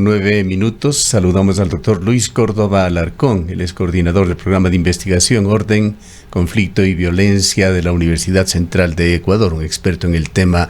9 minutos, saludamos al doctor Luis Córdoba Alarcón, él es coordinador del programa de investigación, orden, conflicto y violencia de la Universidad Central de Ecuador, un experto en el tema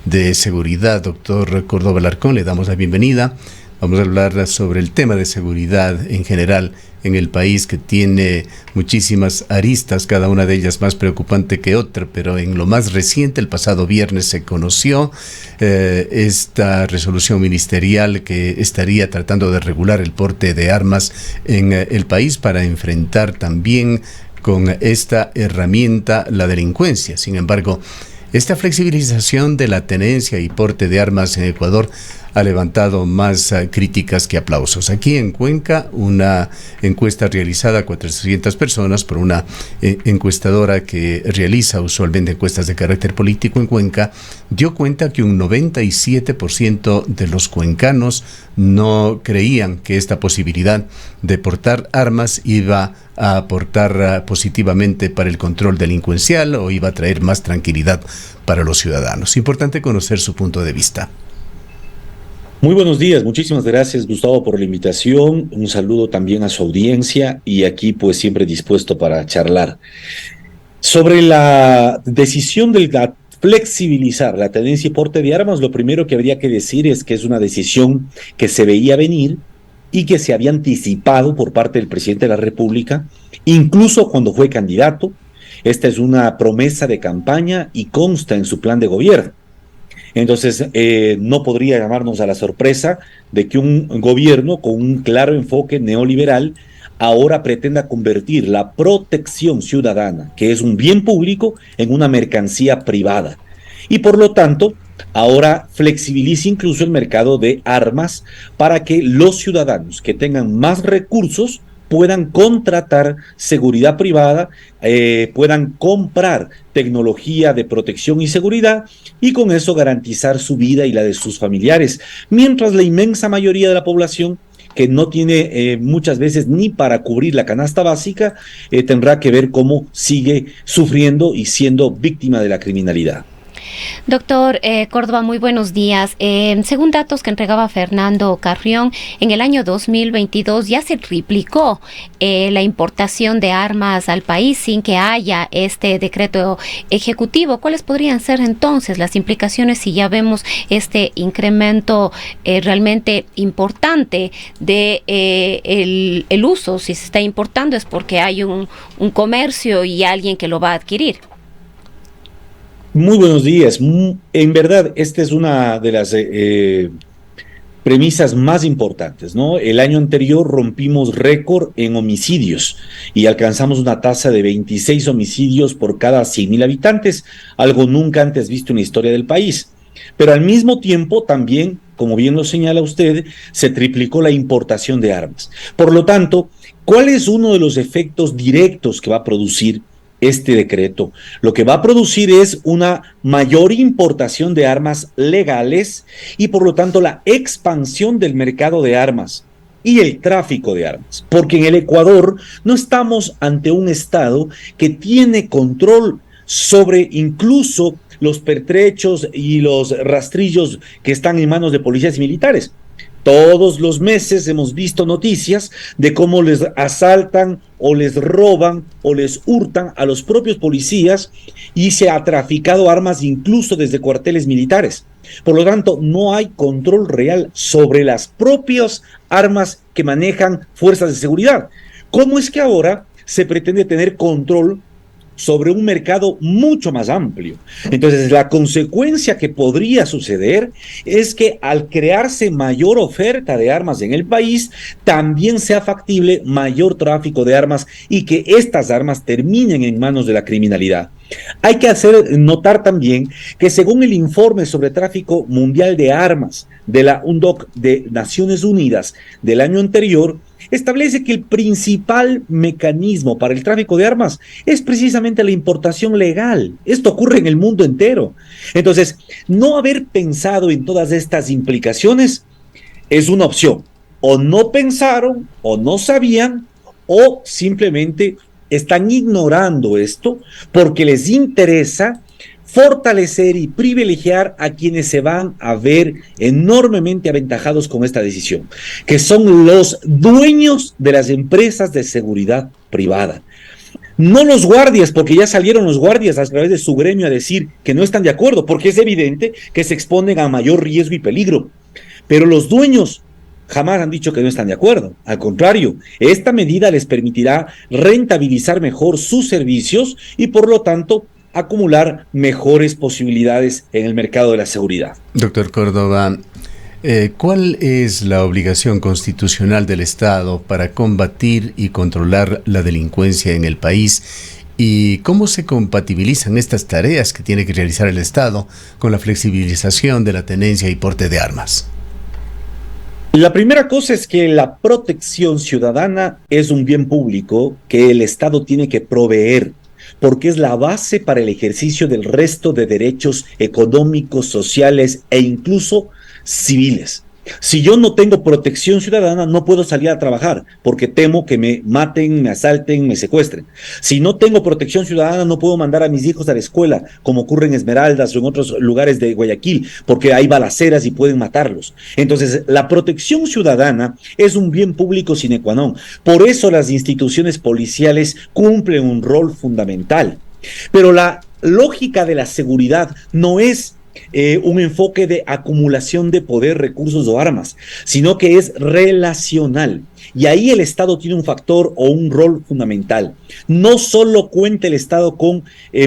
de seguridad. Doctor Córdoba Alarcón, le damos la bienvenida. Vamos a hablar sobre el tema de seguridad en general en el país, que tiene muchísimas aristas, cada una de ellas más preocupante que otra, pero en lo más reciente, el pasado viernes, se conoció esta resolución ministerial que estaría tratando de regular el porte de armas en el país para enfrentar también con esta herramienta la delincuencia. Sin embargo, esta flexibilización de la tenencia y porte de armas en Ecuador ha levantado más críticas que aplausos. Aquí en Cuenca, una encuesta realizada a 400 personas por una encuestadora que realiza usualmente encuestas de carácter político en Cuenca, dio cuenta que un 97% de los cuencanos no creían que esta posibilidad de portar armas iba a aportar positivamente para el control delincuencial o iba a traer más tranquilidad para los ciudadanos. Importante conocer su punto de vista. Muy buenos días, muchísimas gracias, Gustavo, por la invitación. Un saludo también a su audiencia y aquí pues siempre dispuesto para charlar. Sobre la decisión de flexibilizar la tenencia y porte de armas, lo primero que habría que decir es que es una decisión que se veía venir y que se había anticipado por parte del presidente de la República, incluso cuando fue candidato. Esta es una promesa de campaña y consta en su plan de gobierno. Entonces, no podría llamarnos a la sorpresa de que un gobierno con un claro enfoque neoliberal ahora pretenda convertir la protección ciudadana, que es un bien público, en una mercancía privada. Y por lo tanto, ahora flexibiliza incluso el mercado de armas para que los ciudadanos que tengan más recursos puedan contratar seguridad privada, puedan comprar tecnología de protección y seguridad y con eso garantizar su vida y la de sus familiares, mientras la inmensa mayoría de la población que no tiene muchas veces ni para cubrir la canasta básica, tendrá que ver cómo sigue sufriendo y siendo víctima de la criminalidad. Doctor Córdoba, muy buenos días. Según datos que entregaba Fernando Carrión, en el año 2022 ya se triplicó la importación de armas al país sin que haya este decreto ejecutivo. ¿Cuáles podrían ser entonces las implicaciones si ya vemos este incremento realmente importante de el uso? Si se está importando es porque hay un comercio y alguien que lo va a adquirir. Muy buenos días. En verdad, esta es una de las premisas más importantes, ¿no? El año anterior rompimos récord en homicidios y alcanzamos una tasa de 26 homicidios por cada 100,000 habitantes, algo nunca antes visto en la historia del país. Pero al mismo tiempo también, como bien lo señala usted, se triplicó la importación de armas. Por lo tanto, ¿cuál es uno de los efectos directos que va a producir este decreto? Lo que va a producir es una mayor importación de armas legales y por lo tanto la expansión del mercado de armas y el tráfico de armas, porque en el Ecuador no estamos ante un Estado que tiene control sobre incluso los pertrechos y los rastrillos que están en manos de policías y militares. Todos los meses hemos visto noticias de cómo les asaltan o les roban o les hurtan a los propios policías y se ha traficado armas incluso desde cuarteles militares. Por lo tanto, no hay control real sobre las propias armas que manejan fuerzas de seguridad. ¿Cómo es que ahora se pretende tener control sobre un mercado mucho más amplio? Entonces, la consecuencia que podría suceder es que al crearse mayor oferta de armas en el país, también sea factible mayor tráfico de armas y que estas armas terminen en manos de la criminalidad. Hay que hacer notar también que según el informe sobre tráfico mundial de armas de la UNODC de Naciones Unidas del año anterior, establece que el principal mecanismo para el tráfico de armas es precisamente la importación legal. Esto ocurre en el mundo entero. Entonces, no haber pensado en todas estas implicaciones es una opción. O no pensaron, o no sabían, o simplemente están ignorando esto porque les interesa fortalecer y privilegiar a quienes se van a ver enormemente aventajados con esta decisión, que son los dueños de las empresas de seguridad privada. No los guardias, porque ya salieron los guardias a través de su gremio a decir que no están de acuerdo, porque es evidente que se exponen a mayor riesgo y peligro. Pero los dueños jamás han dicho que no están de acuerdo. Al contrario, esta medida les permitirá rentabilizar mejor sus servicios y, por lo tanto, acumular mejores posibilidades en el mercado de la seguridad. Doctor Córdoba, ¿cuál es la obligación constitucional del Estado para combatir y controlar la delincuencia en el país? ¿Y cómo se compatibilizan estas tareas que tiene que realizar el Estado con la flexibilización de la tenencia y porte de armas? La primera cosa es que la protección ciudadana es un bien público que el Estado tiene que proveer, porque es la base para el ejercicio del resto de derechos económicos, sociales e incluso civiles. Si yo no tengo protección ciudadana, no puedo salir a trabajar porque temo que me maten, me asalten, me secuestren. Si no tengo protección ciudadana, no puedo mandar a mis hijos a la escuela, como ocurre en Esmeraldas o en otros lugares de Guayaquil, porque hay balaceras y pueden matarlos. Entonces, la protección ciudadana es un bien público sine qua non. Por eso las instituciones policiales cumplen un rol fundamental. Pero la lógica de la seguridad no es un enfoque de acumulación de poder, recursos o armas, sino que es relacional. Y ahí el Estado tiene un factor o un rol fundamental. No solo cuenta el Estado con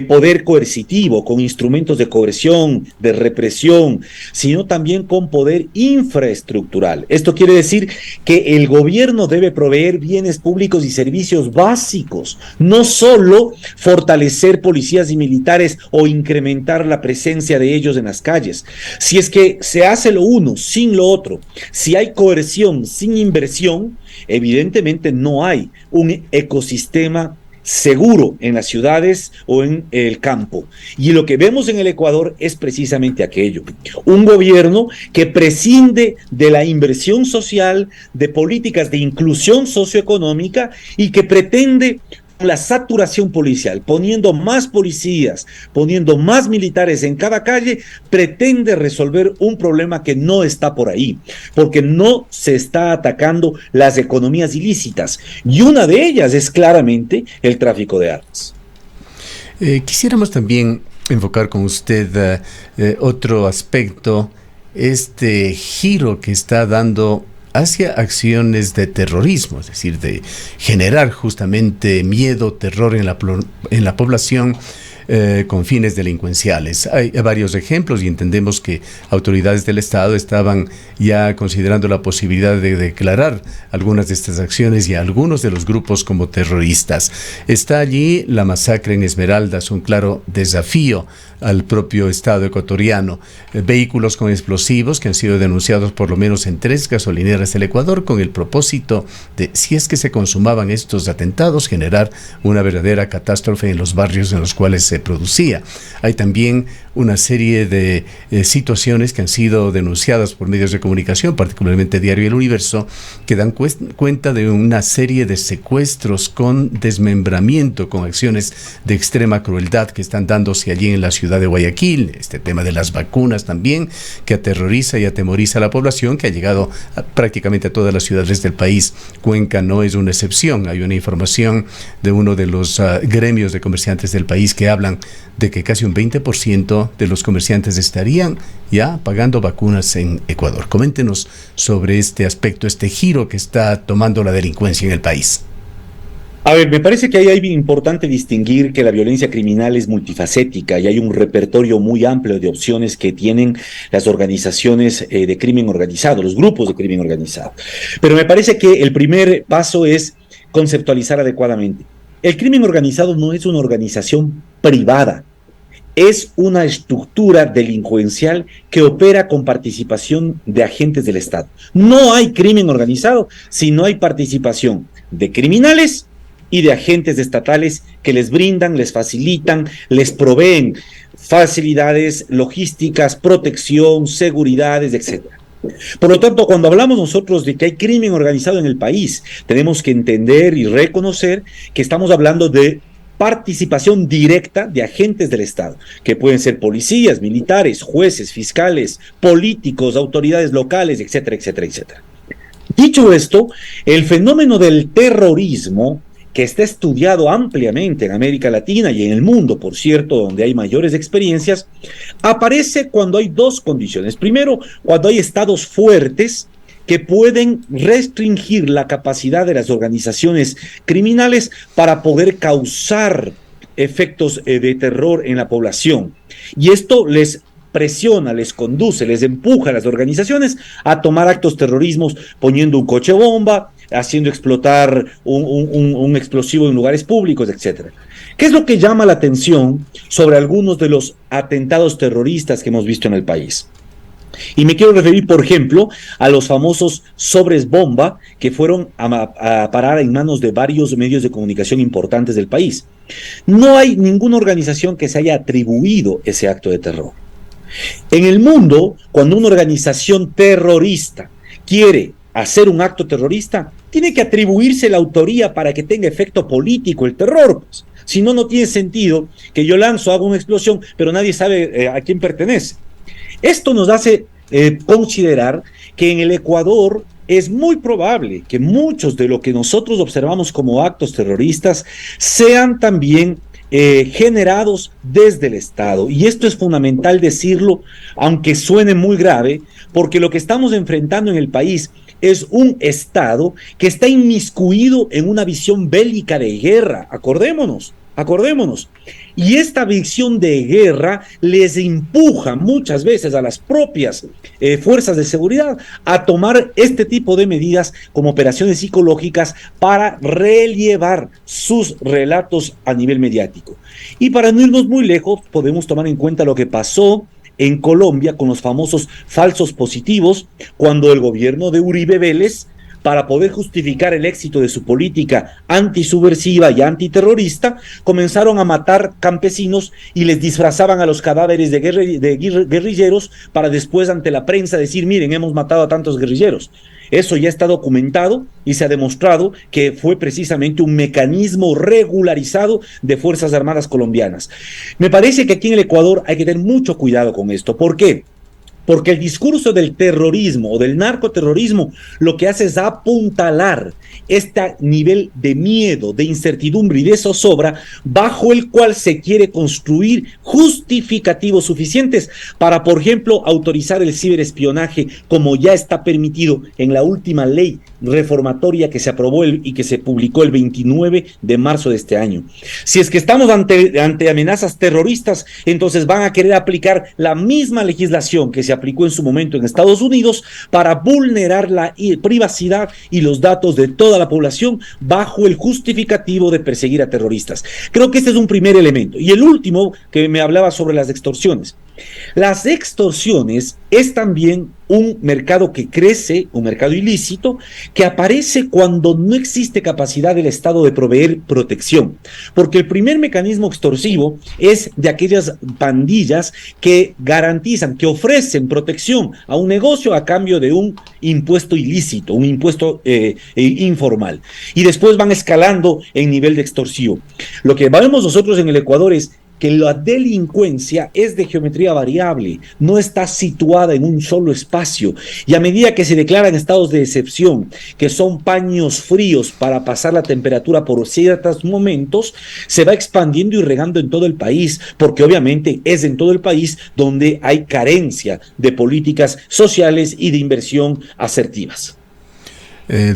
poder coercitivo, con instrumentos de coerción, de represión, sino también con poder infraestructural. Esto quiere decir que el gobierno debe proveer bienes públicos y servicios básicos, no solo fortalecer policías y militares o incrementar la presencia de ellos en las calles. Si es que se hace lo uno sin lo otro, si hay coerción sin inversión, evidentemente no hay un ecosistema seguro en las ciudades o en el campo. Y lo que vemos en el Ecuador es precisamente aquello. Un gobierno que prescinde de la inversión social, de políticas de inclusión socioeconómica y que pretende la saturación policial, poniendo más policías, poniendo más militares en cada calle, pretende resolver un problema que no está por ahí, porque no se está atacando las economías ilícitas, y una de ellas es claramente el tráfico de armas. Quisiéramos también enfocar con usted otro aspecto, este giro que está dando hacia acciones de terrorismo, es decir, de generar justamente miedo, terror en la población con fines delincuenciales. Hay varios ejemplos y entendemos que autoridades del Estado estaban ya considerando la posibilidad de declarar algunas de estas acciones y a algunos de los grupos como terroristas. Está allí la masacre en Esmeraldas, un claro desafío al propio Estado ecuatoriano. Vehículos con explosivos que han sido denunciados por lo menos en 3 gasolineras del Ecuador con el propósito de, si es que se consumaban estos atentados, generar una verdadera catástrofe en los barrios en los cuales se producía. Hay también una serie de situaciones que han sido denunciadas por medios de comunicación, particularmente Diario El Universo, que dan cuenta de una serie de secuestros con desmembramiento, con acciones de extrema crueldad que están dándose allí en la ciudad de Guayaquil. Este tema de las vacunas también, que aterroriza y atemoriza a la población, que ha llegado a prácticamente a todas las ciudades del país. Cuenca no es una excepción. Hay una información de uno de los gremios de comerciantes del país que hablan de que casi un 20% de los comerciantes estarían ya pagando vacunas en Ecuador. Coméntenos sobre este aspecto, este giro que está tomando la delincuencia en el país. A ver, me parece que ahí hay importante distinguir que la violencia criminal es multifacética y hay un repertorio muy amplio de opciones que tienen las organizaciones de crimen organizado, los grupos de crimen organizado. Pero me parece que el primer paso es conceptualizar adecuadamente. El crimen organizado no es una organización privada, es una estructura delincuencial que opera con participación de agentes del Estado. No hay crimen organizado si no hay participación de criminales y de agentes estatales que les brindan, les facilitan, les proveen facilidades logísticas, protección, seguridades, etc. Por lo tanto, cuando hablamos nosotros de que hay crimen organizado en el país, tenemos que entender y reconocer que estamos hablando de participación directa de agentes del Estado, que pueden ser policías, militares, jueces, fiscales, políticos, autoridades locales, etcétera, etcétera, etcétera. Dicho esto, el fenómeno del terrorismo, que está estudiado ampliamente en América Latina y en el mundo, por cierto, donde hay mayores experiencias, aparece cuando hay dos condiciones. Primero, cuando hay estados fuertes que pueden restringir la capacidad de las organizaciones criminales para poder causar efectos de terror en la población. Y esto les presiona, les conduce, les empuja a las organizaciones a tomar actos terrorismos poniendo un coche bomba, haciendo explotar un explosivo en lugares públicos, etc. ¿Qué es lo que llama la atención sobre algunos de los atentados terroristas que hemos visto en el país? Y me quiero referir, por ejemplo, a los famosos sobres bomba que fueron a parar en manos de varios medios de comunicación importantes del país. No hay ninguna organización que se haya atribuido ese acto de terror. En el mundo, cuando una organización terrorista quiere hacer un acto terrorista, tiene que atribuirse la autoría para que tenga efecto político el terror. Pues. Si no, no tiene sentido que yo lanzo, hago una explosión, pero nadie sabe a quién pertenece. Esto nos hace considerar que en el Ecuador es muy probable que muchos de lo que nosotros observamos como actos terroristas sean también generados desde el Estado. Y esto es fundamental decirlo, aunque suene muy grave, porque lo que estamos enfrentando en el país es un Estado que está inmiscuido en una visión bélica de guerra. Acordémonos. Y esta visión de guerra les empuja muchas veces a las propias fuerzas de seguridad a tomar este tipo de medidas como operaciones psicológicas para relevar sus relatos a nivel mediático. Y para no irnos muy lejos, podemos tomar en cuenta lo que pasó en Colombia con los famosos falsos positivos, cuando el gobierno de Uribe Vélez, para poder justificar el éxito de su política antisubversiva y antiterrorista, comenzaron a matar campesinos y les disfrazaban a los cadáveres de guerrilleros para después ante la prensa decir, miren, hemos matado a tantos guerrilleros. Eso ya está documentado y se ha demostrado que fue precisamente un mecanismo regularizado de Fuerzas Armadas colombianas. Me parece que aquí en el Ecuador hay que tener mucho cuidado con esto. ¿Por qué? Porque el discurso del terrorismo o del narcoterrorismo lo que hace es apuntalar este nivel de miedo, de incertidumbre y de zozobra bajo el cual se quiere construir justificativos suficientes para, por ejemplo, autorizar el ciberespionaje como ya está permitido en la última ley reformatoria que se aprobó y que se publicó el 29 de marzo de este año. Si es que estamos ante amenazas terroristas, entonces van a querer aplicar la misma legislación que se aplicó en su momento en Estados Unidos para vulnerar la privacidad y los datos de toda la población bajo el justificativo de perseguir a terroristas. Creo que este es un primer elemento. Y el último, que me hablaba sobre las extorsiones. Las extorsiones es también un mercado que crece, un mercado ilícito, que aparece cuando no existe capacidad del Estado de proveer protección. Porque el primer mecanismo extorsivo es de aquellas pandillas que garantizan, que ofrecen protección a un negocio a cambio de un impuesto ilícito, un impuesto informal. Y después van escalando en nivel de extorsivo. Lo que vemos nosotros en el Ecuador es que la delincuencia es de geometría variable, no está situada en un solo espacio, y a medida que se declaran estados de excepción, que son paños fríos para pasar la temperatura por ciertos momentos, se va expandiendo y regando en todo el país, porque obviamente es en todo el país donde hay carencia de políticas sociales y de inversión asertivas.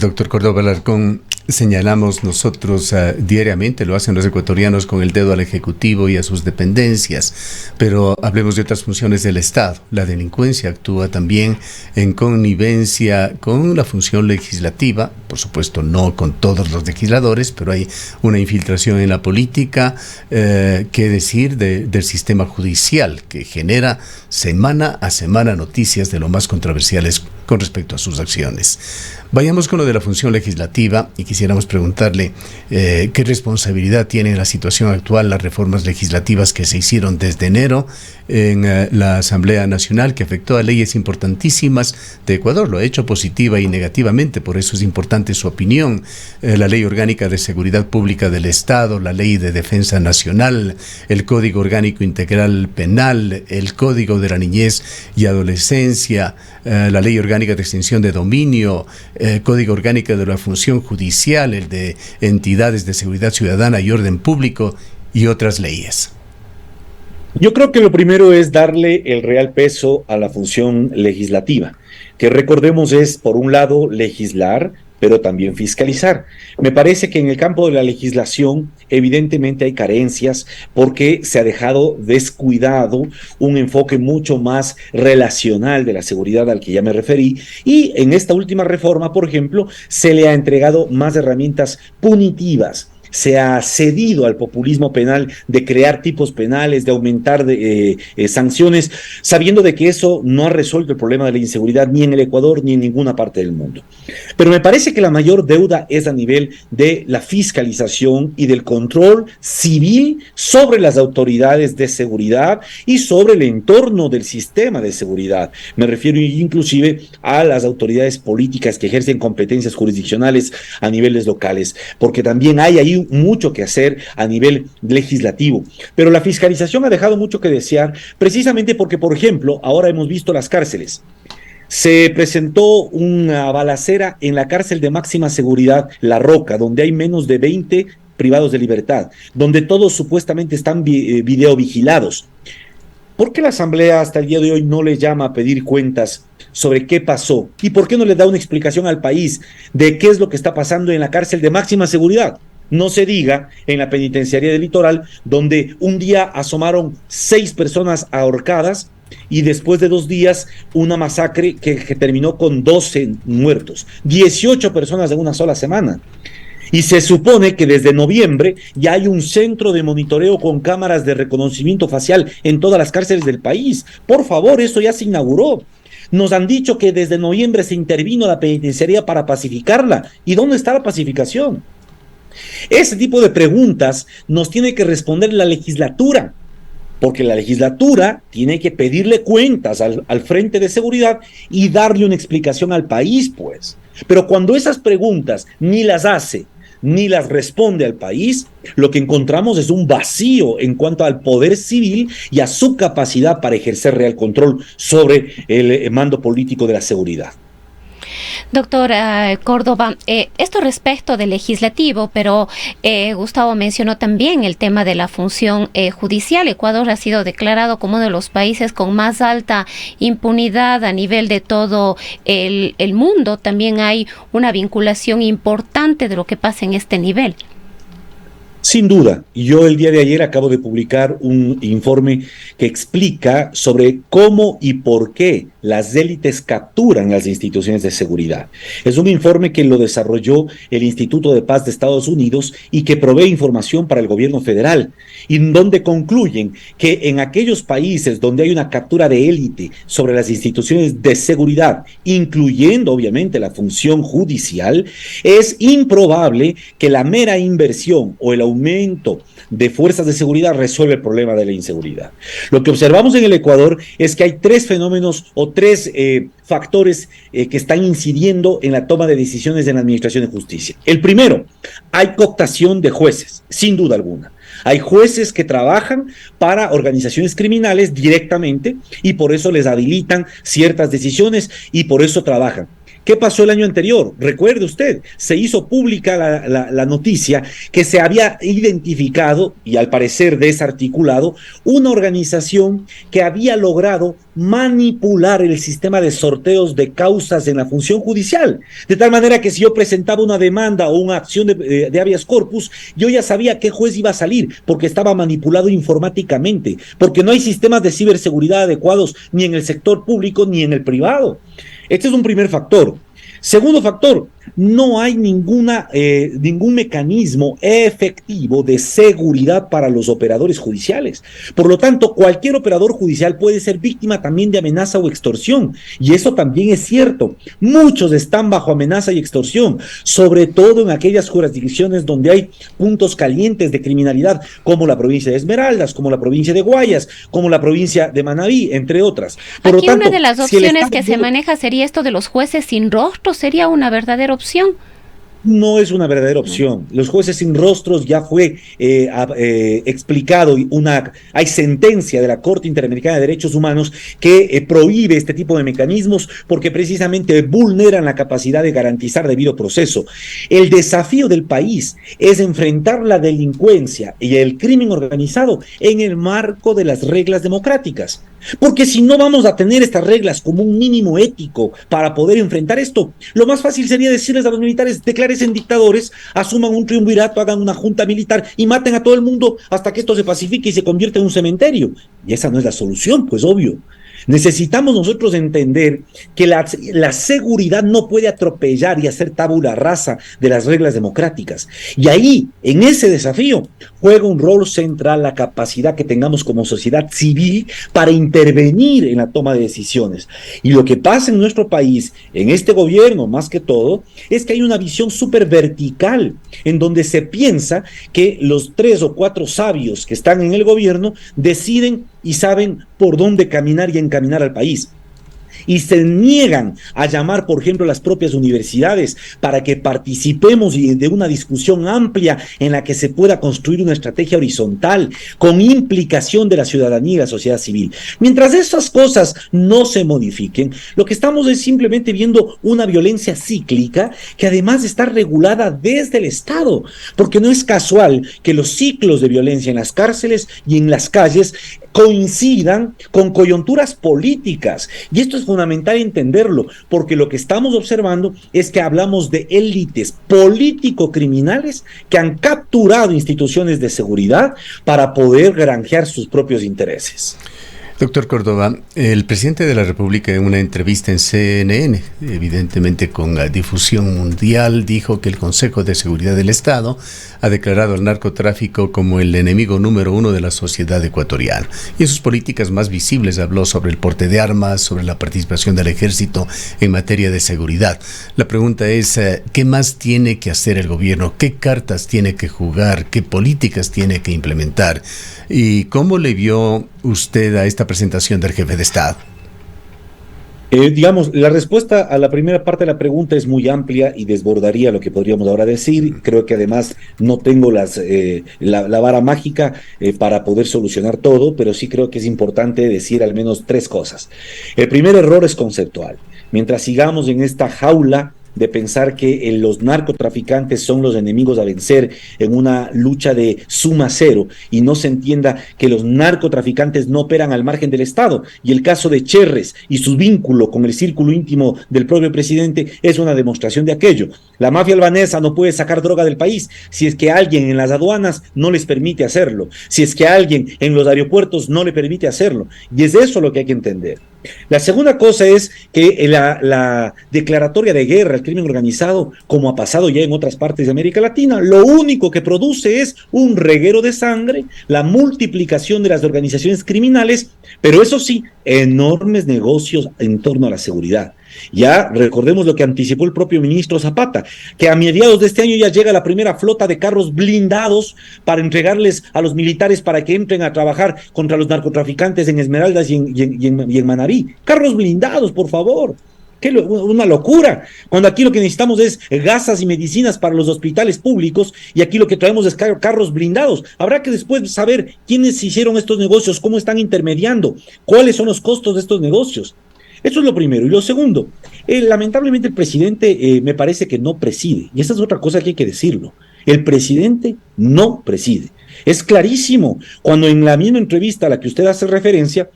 Doctor Córdoba Alarcón, señalamos nosotros diariamente, lo hacen los ecuatorianos, con el dedo al Ejecutivo y a sus dependencias, pero hablemos de otras funciones del Estado. La delincuencia actúa también en connivencia con la función legislativa, por supuesto no con todos los legisladores, pero hay una infiltración en la política, qué decir del sistema judicial, que genera semana a semana noticias de lo más controversiales con respecto a sus acciones. Vayamos con lo de la función legislativa y quisiéramos preguntarle qué responsabilidad tiene en la situación actual las reformas legislativas que se hicieron desde enero en la Asamblea Nacional, que afectó a leyes importantísimas de Ecuador. Lo ha hecho positiva y negativamente, por eso es importante su opinión. La Ley Orgánica de Seguridad Pública del Estado, la Ley de Defensa Nacional, el Código Orgánico Integral Penal, el Código de la Niñez y Adolescencia, la Ley Orgánica de Extinción de Dominio, Código Orgánico de la Función Judicial, el de Entidades de Seguridad Ciudadana y Orden Público y otras leyes. Yo creo que lo primero es darle el real peso a la función legislativa, que recordemos es, por un lado, legislar, pero también fiscalizar. Me parece que en el campo de la legislación evidentemente hay carencias porque se ha dejado descuidado un enfoque mucho más relacional de la seguridad al que ya me referí, y en esta última reforma, por ejemplo, se le ha entregado más herramientas punitivas. Se ha cedido al populismo penal de crear tipos penales, de aumentar sanciones, sabiendo de que eso no ha resuelto el problema de la inseguridad ni en el Ecuador ni en ninguna parte del mundo. Pero me parece que la mayor deuda es a nivel de la fiscalización y del control civil sobre las autoridades de seguridad y sobre el entorno del sistema de seguridad. Me refiero inclusive a las autoridades políticas que ejercen competencias jurisdiccionales a niveles locales, porque también hay ahí mucho que hacer a nivel legislativo. Pero la fiscalización ha dejado mucho que desear, precisamente porque, por ejemplo, ahora hemos visto las cárceles. Se presentó una balacera en la cárcel de máxima seguridad, La Roca, donde hay menos de 20 privados de libertad, donde todos supuestamente están videovigilados. ¿Por qué la Asamblea hasta el día de hoy no le llama a pedir cuentas sobre qué pasó? ¿Y por qué no le da una explicación al país de qué es lo que está pasando en la cárcel de máxima seguridad? No se diga en la penitenciaría del Litoral, donde un día asomaron 6 personas ahorcadas y después de 2 días una masacre que terminó con 12 muertos, 18 personas en una sola semana. Y se supone que desde noviembre ya hay un centro de monitoreo con cámaras de reconocimiento facial en todas las cárceles del país. Por favor, eso ya se inauguró. Nos han dicho que desde noviembre se intervino la penitenciaría para pacificarla. ¿Y dónde está la pacificación? Ese tipo de preguntas nos tiene que responder la legislatura, porque la legislatura tiene que pedirle cuentas al Frente de Seguridad y darle una explicación al país, pues. Pero cuando esas preguntas ni las hace, ni las responde al país, lo que encontramos es un vacío en cuanto al poder civil y a su capacidad para ejercer real control sobre el mando político de la seguridad. Doctor Córdoba, esto respecto del legislativo, pero Gustavo mencionó también el tema de la función judicial. Ecuador ha sido declarado como uno de los países con más alta impunidad a nivel de todo el mundo. También hay una vinculación importante de lo que pasa en este nivel. Sin duda, yo el día de ayer acabo de publicar un informe que explica sobre cómo y por qué las élites capturan las instituciones de seguridad. Es un informe que lo desarrolló el Instituto de Paz de Estados Unidos y que provee información para el gobierno federal, y donde concluyen que en aquellos países donde hay una captura de élite sobre las instituciones de seguridad, incluyendo obviamente la función judicial, es improbable que la mera inversión o el aumento de fuerzas de seguridad resuelve el problema de la inseguridad. Lo que observamos en el Ecuador es que hay 3 fenómenos o 3 factores que están incidiendo en la toma de decisiones en la Administración de Justicia. El primero, hay cooptación de jueces, sin duda alguna. Hay jueces que trabajan para organizaciones criminales directamente y por eso les habilitan ciertas decisiones y por eso trabajan. ¿Qué pasó el año anterior? Recuerde usted, se hizo pública la noticia que se había identificado, y al parecer desarticulado, una organización que había logrado manipular el sistema de sorteos de causas en la función judicial. De tal manera que si yo presentaba una demanda o una acción de habeas corpus, yo ya sabía qué juez iba a salir, porque estaba manipulado informáticamente, porque no hay sistemas de ciberseguridad adecuados ni en el sector público ni en el privado. Este es un primer factor. Segundo factor, no hay ningún mecanismo efectivo de seguridad para los operadores judiciales. Por lo tanto, cualquier operador judicial puede ser víctima también de amenaza o extorsión, y eso también es cierto. Muchos están bajo amenaza y extorsión, sobre todo en aquellas jurisdicciones donde hay puntos calientes de criminalidad, como la provincia de Esmeraldas, como la provincia de Guayas, como la provincia de Manabí, entre otras. Por Aquí lo tanto, una de las opciones que se maneja sería esto de los jueces sin rostro, sería una verdadera opción. No es una verdadera opción. Los jueces sin rostros ya fue explicado, hay sentencia de la Corte Interamericana de Derechos Humanos que prohíbe este tipo de mecanismos porque precisamente vulneran la capacidad de garantizar debido proceso. El desafío del país es enfrentar la delincuencia y el crimen organizado en el marco de las reglas democráticas. Porque si no vamos a tener estas reglas como un mínimo ético para poder enfrentar esto, lo más fácil sería decirles a los militares: declárense dictadores, asuman un triunvirato, hagan una junta militar y maten a todo el mundo hasta que esto se pacifique y se convierta en un cementerio. Y esa no es la solución, pues obvio. Necesitamos nosotros entender que la seguridad no puede atropellar y hacer tabula rasa de las reglas democráticas. Y ahí, en ese desafío, juega un rol central la capacidad que tengamos como sociedad civil para intervenir en la toma de decisiones. Y lo que pasa en nuestro país, en este gobierno más que todo, es que hay una visión súper vertical, en donde se piensa que los 3 o 4 sabios que están en el gobierno deciden y saben por dónde caminar y encaminar al país. Y se niegan a llamar, por ejemplo, a las propias universidades para que participemos de una discusión amplia en la que se pueda construir una estrategia horizontal con implicación de la ciudadanía y la sociedad civil. Mientras esas cosas no se modifiquen, lo que estamos es simplemente viendo una violencia cíclica que además está regulada desde el Estado, porque no es casual que los ciclos de violencia en las cárceles y en las calles coincidan con coyunturas políticas. Y esto es fundamental entenderlo, porque lo que estamos observando es que hablamos de élites político-criminales que han capturado instituciones de seguridad para poder granjear sus propios intereses. Doctor Córdoba, el presidente de la República en una entrevista en CNN, evidentemente con difusión mundial, dijo que el Consejo de Seguridad del Estado ha declarado al narcotráfico como el enemigo número 1 de la sociedad ecuatoriana. Y en sus políticas más visibles habló sobre el porte de armas, sobre la participación del ejército en materia de seguridad. La pregunta es, ¿qué más tiene que hacer el gobierno? ¿Qué cartas tiene que jugar? ¿Qué políticas tiene que implementar? ¿Y cómo le vio usted a esta presentación del jefe de Estado? Digamos, la respuesta a la primera parte de la pregunta es muy amplia y desbordaría lo que podríamos ahora decir. Creo que además no tengo la vara mágica para poder solucionar todo, pero sí creo que es importante decir al menos 3 cosas. El primer error es conceptual. Mientras sigamos en esta jaula de pensar que los narcotraficantes son los enemigos a vencer en una lucha de suma cero y no se entienda que los narcotraficantes no operan al margen del Estado. Y el caso de Cherres y su vínculo con el círculo íntimo del propio presidente es una demostración de aquello. La mafia albanesa no puede sacar droga del país si es que alguien en las aduanas no les permite hacerlo, si es que alguien en los aeropuertos no le permite hacerlo. Y es eso lo que hay que entender. La segunda cosa es que la declaratoria de guerra al crimen organizado, como ha pasado ya en otras partes de América Latina, lo único que produce es un reguero de sangre, la multiplicación de las organizaciones criminales, pero eso sí, enormes negocios en torno a la seguridad. Ya recordemos lo que anticipó el propio ministro Zapata, que a mediados de este año ya llega la primera flota de carros blindados para entregarles a los militares para que entren a trabajar contra los narcotraficantes en Esmeraldas y en Manabí. Carros blindados, por favor. Una locura, cuando aquí lo que necesitamos es gasas y medicinas para los hospitales públicos y aquí lo que traemos es carros blindados. Habrá que después saber quiénes hicieron estos negocios, cómo están intermediando, cuáles son los costos de estos negocios. Eso es lo primero. Y lo segundo, lamentablemente el presidente me parece que no preside, y esa es otra cosa que hay que decirlo. El presidente no preside. Es clarísimo cuando en la misma entrevista a la que usted hace referencia,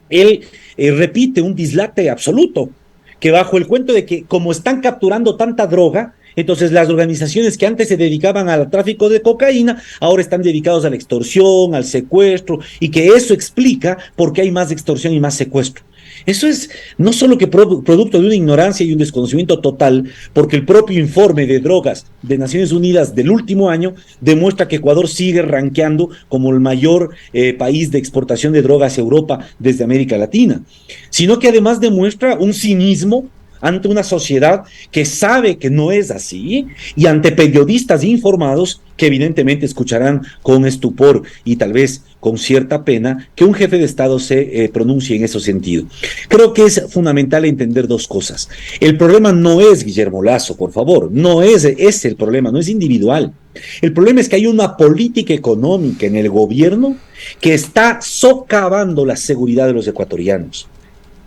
él repite un dislate absoluto, que bajo el cuento de que como están capturando tanta droga, entonces las organizaciones que antes se dedicaban al tráfico de cocaína, ahora están dedicados a la extorsión, al secuestro, y que eso explica por qué hay más extorsión y más secuestro. Eso es no solo que producto de una ignorancia y un desconocimiento total, porque el propio informe de drogas de Naciones Unidas del último año demuestra que Ecuador sigue rankeando como el mayor país de exportación de drogas a Europa desde América Latina, sino que además demuestra un cinismo ante una sociedad que sabe que no es así y ante periodistas informados que evidentemente escucharán con estupor y tal vez con cierta pena que un jefe de Estado se pronuncie en ese sentido. Creo que es fundamental entender dos cosas. El problema no es Guillermo Lasso, por favor, no es ese el problema, no es individual. El problema es que hay una política económica en el gobierno que está socavando la seguridad de los ecuatorianos.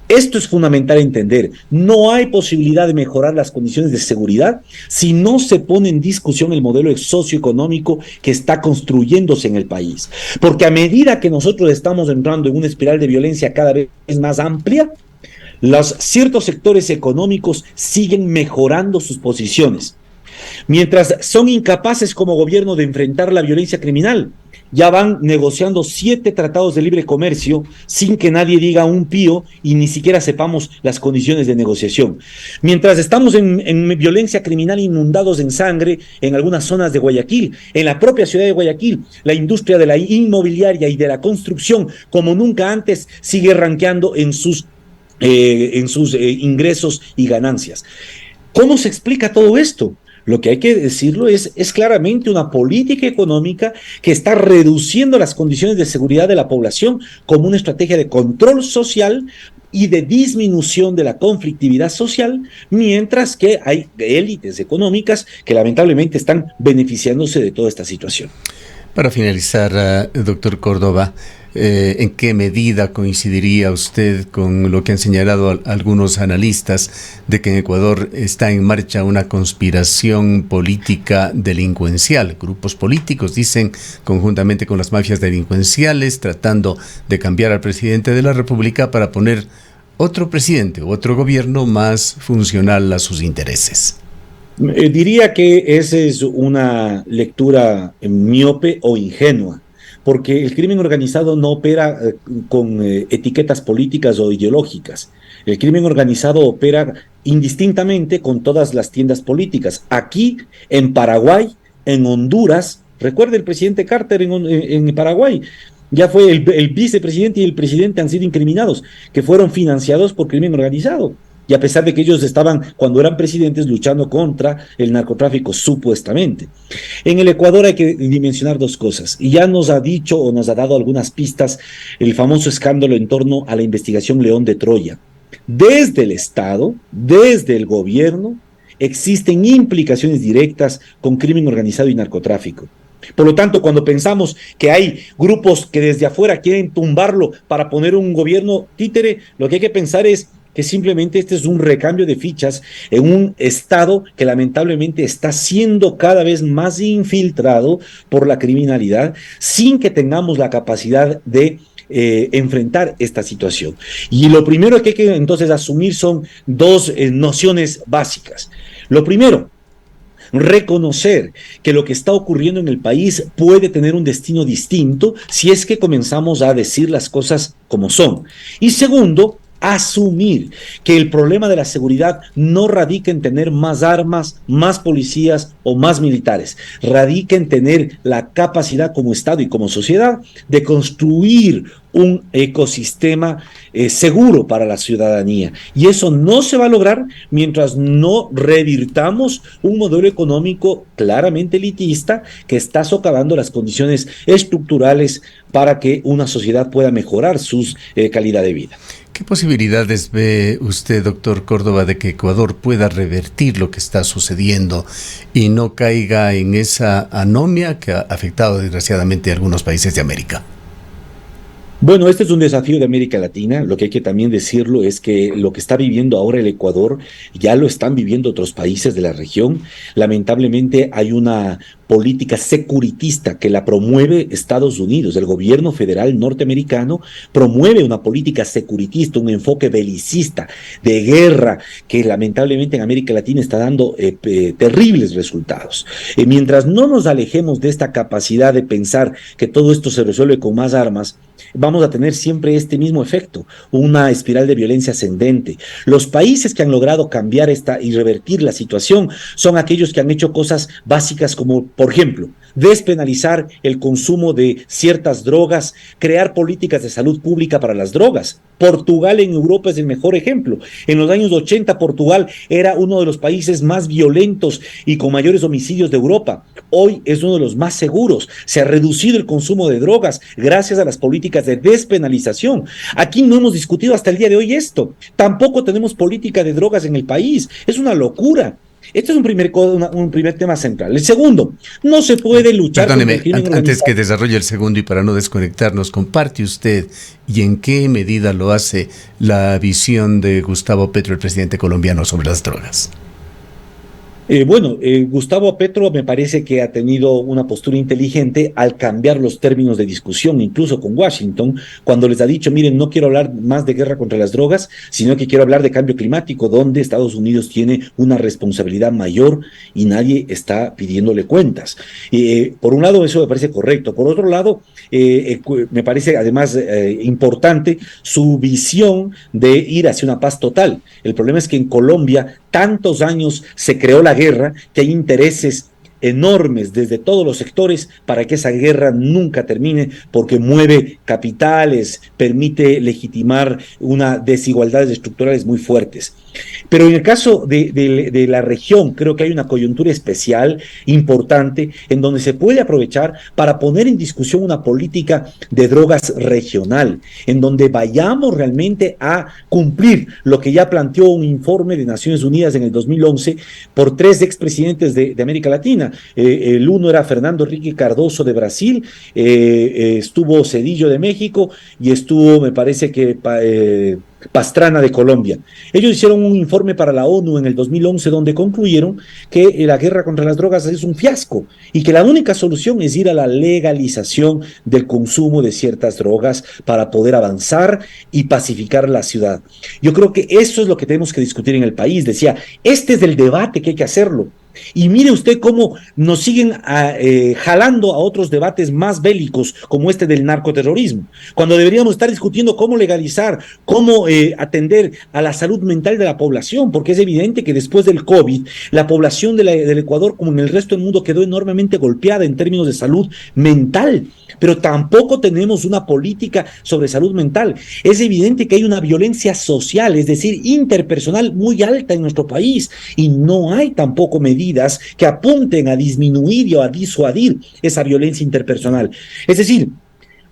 Esto es fundamental entender. No hay posibilidad de mejorar las condiciones de seguridad si no se pone en discusión el modelo socioeconómico que está construyéndose en el país. Porque a medida que nosotros estamos entrando en una espiral de violencia cada vez más amplia, los ciertos sectores económicos siguen mejorando sus posiciones. Mientras son incapaces como gobierno de enfrentar la violencia criminal, ya van negociando 7 tratados de libre comercio sin que nadie diga un pío y ni siquiera sepamos las condiciones de negociación. Mientras estamos en violencia criminal, inundados en sangre en algunas zonas de Guayaquil, en la propia ciudad de Guayaquil, la industria de la inmobiliaria y de la construcción, como nunca antes, sigue rankeando en sus ingresos y ganancias. ¿Cómo se explica todo esto? Lo que hay que decirlo es claramente una política económica que está reduciendo las condiciones de seguridad de la población como una estrategia de control social y de disminución de la conflictividad social, mientras que hay élites económicas que lamentablemente están beneficiándose de toda esta situación. Para finalizar, doctor Córdoba, ¿en qué medida coincidiría usted con lo que han señalado algunos analistas de que en Ecuador está en marcha una conspiración política delincuencial? Grupos políticos dicen, conjuntamente con las mafias delincuenciales, tratando de cambiar al presidente de la República para poner otro presidente, otro gobierno más funcional a sus intereses. Diría que esa es una lectura miope o ingenua, porque el crimen organizado no opera con etiquetas políticas o ideológicas. El crimen organizado opera indistintamente con todas las tiendas políticas. Aquí, en Paraguay, en Honduras, recuerda el presidente Carter en Paraguay, ya fue el vicepresidente y el presidente han sido incriminados, que fueron financiados por crimen organizado. Y a pesar de que ellos estaban, cuando eran presidentes, luchando contra el narcotráfico, supuestamente. En el Ecuador hay que dimensionar dos cosas, y ya nos ha dicho o nos ha dado algunas pistas el famoso escándalo en torno a la investigación León de Troya. Desde el Estado, desde el gobierno, existen implicaciones directas con crimen organizado y narcotráfico. Por lo tanto, cuando pensamos que hay grupos que desde afuera quieren tumbarlo para poner un gobierno títere, lo que hay que pensar es que simplemente este es un recambio de fichas en un Estado que lamentablemente está siendo cada vez más infiltrado por la criminalidad sin que tengamos la capacidad de enfrentar esta situación. Y lo primero que hay que entonces asumir son dos nociones básicas. Lo primero, reconocer que lo que está ocurriendo en el país puede tener un destino distinto si es que comenzamos a decir las cosas como son. Y segundo, asumir que el problema de la seguridad no radica en tener más armas, más policías o más militares, radica en tener la capacidad como Estado y como sociedad de construir un ecosistema seguro para la ciudadanía. Y eso no se va a lograr mientras no revirtamos un modelo económico claramente elitista que está socavando las condiciones estructurales para que una sociedad pueda mejorar su calidad de vida. ¿Qué posibilidades ve usted, doctor Córdoba, de que Ecuador pueda revertir lo que está sucediendo y no caiga en esa anomia que ha afectado desgraciadamente a algunos países de América? Bueno, este es un desafío de América Latina. Lo que hay que también decirlo es que lo que está viviendo ahora el Ecuador ya lo están viviendo otros países de la región. Lamentablemente hay una política securitista que la promueve Estados Unidos. El gobierno federal norteamericano promueve una política securitista, un enfoque belicista de guerra que lamentablemente en América Latina está dando terribles resultados. Mientras no nos alejemos de esta capacidad de pensar que todo esto se resuelve con más armas, vamos a tener siempre este mismo efecto, una espiral de violencia ascendente. Los países que han logrado cambiar esta y revertir la situación son aquellos que han hecho cosas básicas como, por ejemplo, despenalizar el consumo de ciertas drogas, crear políticas de salud pública para las drogas. Portugal en Europa es el mejor ejemplo. En los años 80 Portugal era uno de los países más violentos y con mayores homicidios de Europa. Hoy es uno de los más seguros. Se ha reducido el consumo de drogas gracias a las políticas de despenalización. Aquí no hemos discutido hasta el día de hoy esto. Tampoco tenemos política de drogas en el país. Es una locura. Este es un primer tema central. El segundo, no se puede luchar contra el crimen organizado. Antes que desarrolle el segundo y para no desconectarnos, comparte usted y en qué medida lo hace la visión de Gustavo Petro, el presidente colombiano, sobre las drogas. Gustavo Petro me parece que ha tenido una postura inteligente al cambiar los términos de discusión, incluso con Washington, cuando les ha dicho, miren, no quiero hablar más de guerra contra las drogas, sino que quiero hablar de cambio climático, donde Estados Unidos tiene una responsabilidad mayor y nadie está pidiéndole cuentas. Por un lado, eso me parece correcto. Por otro lado, me parece además importante su visión de ir hacia una paz total. El problema es que en Colombia tantos años se creó la guerra, que hay intereses enormes desde todos los sectores para que esa guerra nunca termine, porque mueve capitales, permite legitimar unas desigualdades estructurales muy fuertes. Pero en el caso de la región, creo que hay una coyuntura especial, importante, en donde se puede aprovechar para poner en discusión una política de drogas regional, en donde vayamos realmente a cumplir lo que ya planteó un informe de Naciones Unidas en el 2011 por 3 expresidentes de América Latina. El uno era Fernando Henrique Cardoso de Brasil, estuvo Zedillo de México y estuvo, me parece que Pastrana de Colombia. Ellos hicieron un informe para la ONU en el 2011 donde concluyeron que la guerra contra las drogas es un fiasco y que la única solución es ir a la legalización del consumo de ciertas drogas para poder avanzar y pacificar la ciudad. Yo creo que eso es lo que tenemos que discutir en el país. Decía, este es el debate que hay que hacerlo. Y mire usted cómo nos siguen jalando a otros debates más bélicos como este del narcoterrorismo, cuando deberíamos estar discutiendo cómo legalizar, cómo atender a la salud mental de la población, porque es evidente que después del COVID, la población del Ecuador, como en el resto del mundo, quedó enormemente golpeada en términos de salud mental, pero tampoco tenemos una política sobre salud mental. Es evidente que hay una violencia social, es decir, interpersonal muy alta en nuestro país, y no hay tampoco medidas que apunten a disminuir o a disuadir esa violencia interpersonal. Es decir,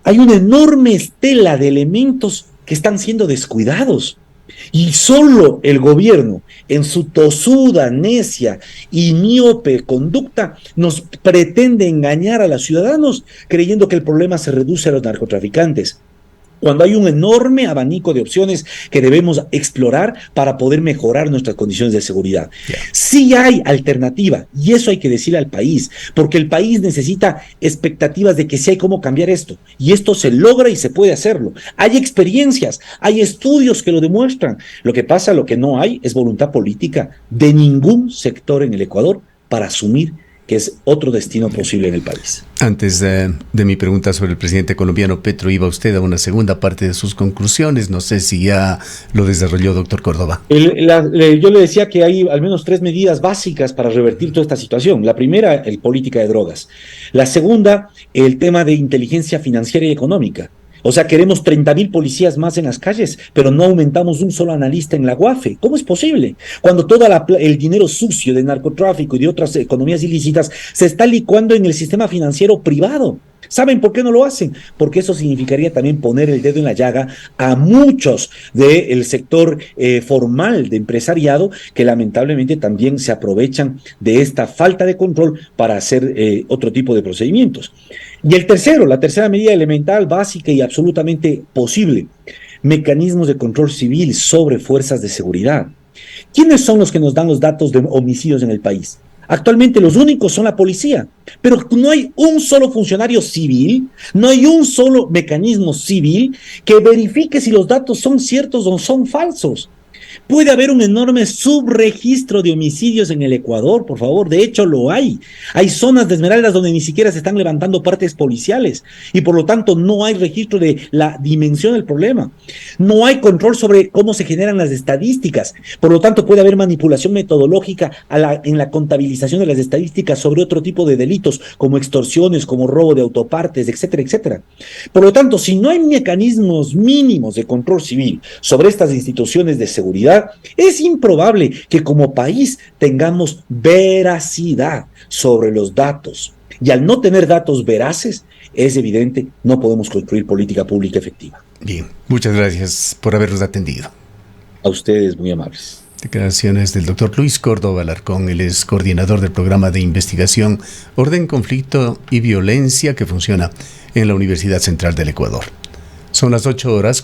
hay una enorme estela de elementos que están siendo descuidados. Y solo el gobierno, en su tosuda, necia y miope conducta, nos pretende engañar a los ciudadanos creyendo que el problema se reduce a los narcotraficantes, cuando hay un enorme abanico de opciones que debemos explorar para poder mejorar nuestras condiciones de seguridad. Sí hay alternativa, y eso hay que decirle al país, porque el país necesita expectativas de que sí hay cómo cambiar esto, y esto se logra y se puede hacerlo. Hay experiencias, hay estudios que lo demuestran. Lo que pasa, lo que no hay, es voluntad política de ningún sector en el Ecuador para asumir que es otro destino posible en el país. Antes de mi pregunta sobre el presidente colombiano Petro, iba usted a una segunda parte de sus conclusiones. No sé si ya lo desarrolló, doctor Córdoba. Yo le decía que hay al menos 3 medidas básicas para revertir toda esta situación. La primera, el política de drogas. La segunda, el tema de inteligencia financiera y económica. O sea, queremos 30,000 policías más en las calles, pero no aumentamos un solo analista en la UAFE. ¿Cómo es posible? Cuando todo el dinero sucio de narcotráfico y de otras economías ilícitas se está licuando en el sistema financiero privado. ¿Saben por qué no lo hacen? Porque eso significaría también poner el dedo en la llaga a muchos del sector formal de empresariado que lamentablemente también se aprovechan de esta falta de control para hacer otro tipo de procedimientos. Y la tercera medida elemental, básica y absolutamente posible, mecanismos de control civil sobre fuerzas de seguridad. ¿Quiénes son los que nos dan los datos de homicidios en el país? Actualmente los únicos son la policía, pero no hay un solo funcionario civil, no hay un solo mecanismo civil que verifique si los datos son ciertos o son falsos. Puede haber un enorme subregistro de homicidios en el Ecuador, por favor. De hecho, lo hay. Hay zonas de Esmeraldas donde ni siquiera se están levantando partes policiales y por lo tanto no hay registro de la dimensión del problema. No hay control sobre cómo se generan las estadísticas. Por lo tanto, puede haber manipulación metodológica en la contabilización de las estadísticas sobre otro tipo de delitos, como extorsiones, como robo de autopartes, etcétera, etcétera. Por lo tanto, si no hay mecanismos mínimos de control civil sobre estas instituciones de seguridad, es improbable que como país tengamos veracidad sobre los datos. Y al no tener datos veraces, es evidente, no podemos construir política pública efectiva. Bien, muchas gracias por habernos atendido. A ustedes, muy amables. Declaraciones del doctor Luis Córdoba Alarcón, él es coordinador del programa de investigación Orden, Conflicto y Violencia que funciona en la Universidad Central del Ecuador. Son las 8 horas.